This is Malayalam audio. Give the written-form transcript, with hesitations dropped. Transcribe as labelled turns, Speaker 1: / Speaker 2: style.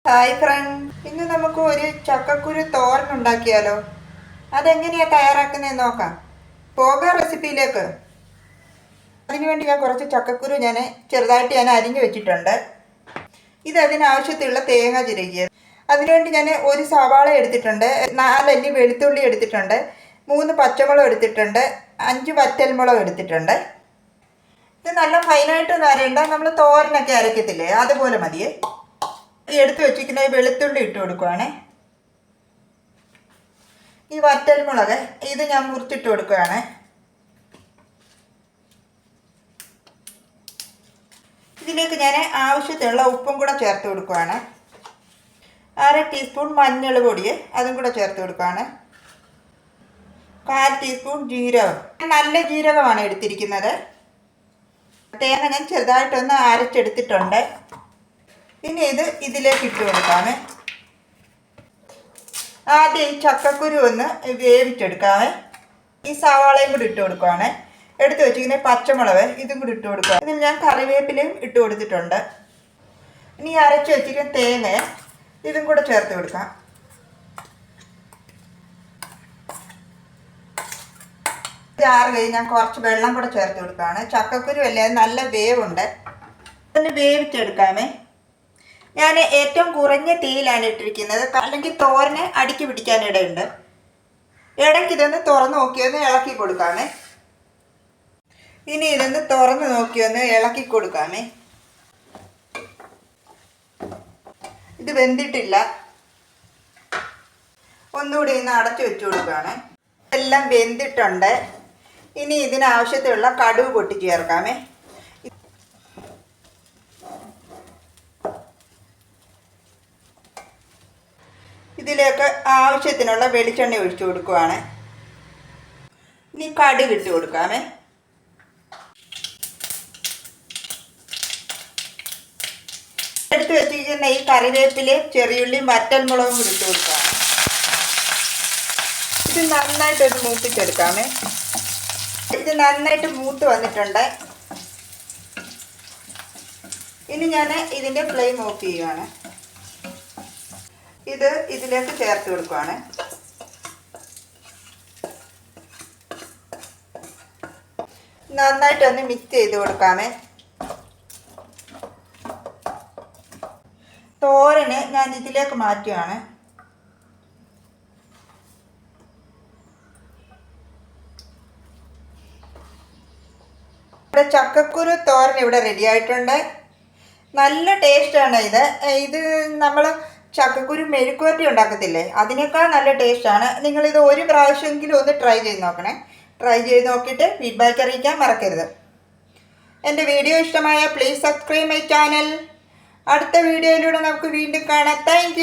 Speaker 1: ഹായ് ഫ്രണ്ട്, ഇന്ന് നമുക്ക് ഒരു ചക്കക്കുരു തോരൻ ഉണ്ടാക്കിയാലോ? അതെങ്ങനെയാണ് തയ്യാറാക്കുന്നതെന്ന് നോക്കാം. പോകാം റെസിപ്പിയിലേക്ക്. അതിനുവേണ്ടി ഞാൻ കുറച്ച് ചക്കക്കുരു ചെറുതായിട്ട് അരിഞ്ഞു വെച്ചിട്ടുണ്ട്. ഇത് അതിനാവശ്യത്തിലുള്ള തേങ്ങ ചിരകിയത്. അതിനുവേണ്ടി ഞാൻ ഒരു സവാള എടുത്തിട്ടുണ്ട്, 4 അല്ലി വെളുത്തുള്ളി എടുത്തിട്ടുണ്ട്, 3 പച്ചമുളക് എടുത്തിട്ടുണ്ട്, 5 വറ്റൽമുളക് എടുത്തിട്ടുണ്ട്. ഇത് നല്ല ഫൈനായിട്ടൊന്നും അരയണ്ട, നമ്മൾ തോരനൊക്കെ അരയ്ക്കത്തില്ലേ അതുപോലെ മതിയേ. എടുത്ത് വെച്ചിരിക്കുന്ന വെളുത്തുള്ളി ഇട്ട് കൊടുക്കുവാണേ. ഈ വറ്റൽമുളക് ഇത് ഞാൻ മുറിച്ചിട്ട് കൊടുക്കുകയാണ്. ഇതിലേക്ക് ഞാൻ ആവശ്യത്തിനുള്ള ഉപ്പും കൂടെ ചേർത്ത് കൊടുക്കുകയാണ്. 1/2 ടീസ്പൂൺ മഞ്ഞൾ പൊടി അതും കൂടെ ചേർത്ത് കൊടുക്കുകയാണ്. 1/4 ടീസ്പൂൺ ജീരകം, നല്ല ജീരകമാണ് എടുത്തിരിക്കുന്നത്. തേങ്ങ ഞാൻ ചെറുതായിട്ടൊന്ന് അരച്ചെടുത്തിട്ടുണ്ട്. ഇനി ഇതിലേക്ക് ഇട്ട് കൊടുക്കാമേ. ആദ്യം ഈ ചക്കക്കുരു ഒന്ന് വേവിച്ചെടുക്കാമേ. ഈ സവാളയും കൂടി ഇട്ട് കൊടുക്കുവാണ്. എടുത്ത് വെച്ചിങ്ങനെ പച്ചമുളക് ഇതും കൂടി ഇട്ട് കൊടുക്കുക. ഇതിൽ ഞാൻ കറിവേപ്പിലയും ഇട്ട് കൊടുത്തിട്ടുണ്ട്. ഇനി അരച്ച് വെച്ചിരിക്കുന്ന തേങ്ങ ഇതും കൂടെ ചേർത്ത് കൊടുക്കാം. ജാറ് കഴിഞ്ഞ് ഞാൻ കുറച്ച് വെള്ളം കൂടെ ചേർത്ത് കൊടുക്കുകയാണ്. ചക്കക്കുരു അല്ലേ, അത് നല്ല വേവുണ്ട്. ഒന്ന് വേവിച്ചെടുക്കാമേ. ഞാൻ ഏറ്റവും കുറഞ്ഞ തീയിലാണ് ഇട്ടിരിക്കുന്നത്, അല്ലെങ്കിൽ തോരന് അടുക്കി പിടിക്കാനിടയുണ്ട്. ഇടയ്ക്ക് ഇതൊന്ന് തുറന്ന് നോക്കിയൊന്ന് ഇളക്കി കൊടുക്കാമേ. ഇനി ഇതൊന്ന് തുറന്ന് നോക്കിയൊന്ന് ഇളക്കി കൊടുക്കാമേ. ഇത് വെന്തിട്ടില്ല, ഒന്നുകൂടി ഇന്ന് അടച്ചു വെച്ച് കൊടുക്കുകയാണ്. എല്ലാം വെന്തിട്ടുണ്ട്. ഇനി ഇതിനാവശ്യത്തിലുള്ള കടുക് പൊട്ടി ചേർക്കാമേ. ഇതിലേക്ക് ആവശ്യത്തിനുള്ള വെളിച്ചെണ്ണ ഒഴിച്ചു കൊടുക്കുകയാണ്. ഇനി കടുക് ഇട്ട് കൊടുക്കാമേ. എടുത്ത് വെച്ചിരിക്കുന്ന ഈ കറിവേപ്പിലയും ചെറിയുള്ളിയും വറ്റൽമുളകും കൂടി ഇട്ട് കൊടുക്കുകയാണ്. ഇത് നന്നായിട്ടൊന്ന് മൂപ്പിച്ചെടുക്കാമേ. ഇത് നന്നായിട്ട് മൂത്ത് വന്നിട്ടുണ്ട്. ഇനി ഞാൻ ഇതിൻ്റെ ഫ്ലെയിം ഓഫ് ചെയ്യുകയാണ്. ഇത് ഇതിലേക്ക് ചേർത്ത് കൊടുക്കുകയാണ്. നന്നായിട്ടൊന്ന് മിക്സ് ചെയ്ത് കൊടുക്കാമേ. തോരന് ഞാൻ ഇതിലേക്ക് മാറ്റുകയാണ്. ഇവിടെ ചക്കക്കുരു തോരൻ ഇവിടെ റെഡി ആയിട്ടുണ്ട്. നല്ല ടേസ്റ്റാണ് ഇത് നമ്മൾ ചക്കക്കുരു മെഴുക്കുവരട്ടി ഉണ്ടാക്കത്തില്ലേ, അതിനേക്കാൾ നല്ല ടേസ്റ്റാണ്. നിങ്ങളിത് ഒരു പ്രാവശ്യമെങ്കിലും ഒന്ന് ട്രൈ ചെയ്ത് നോക്കണേ. ട്രൈ ചെയ്ത് നോക്കിയിട്ട് ഫീഡ്ബാക്ക് അറിയിക്കാൻ മറക്കരുത്. എൻ്റെ വീഡിയോ ഇഷ്ടമായ പ്ലീസ് സബ്സ്ക്രൈബ് മൈ ചാനൽ. അടുത്ത വീഡിയോയിലൂടെ നമുക്ക് വീണ്ടും കാണാം. താങ്ക്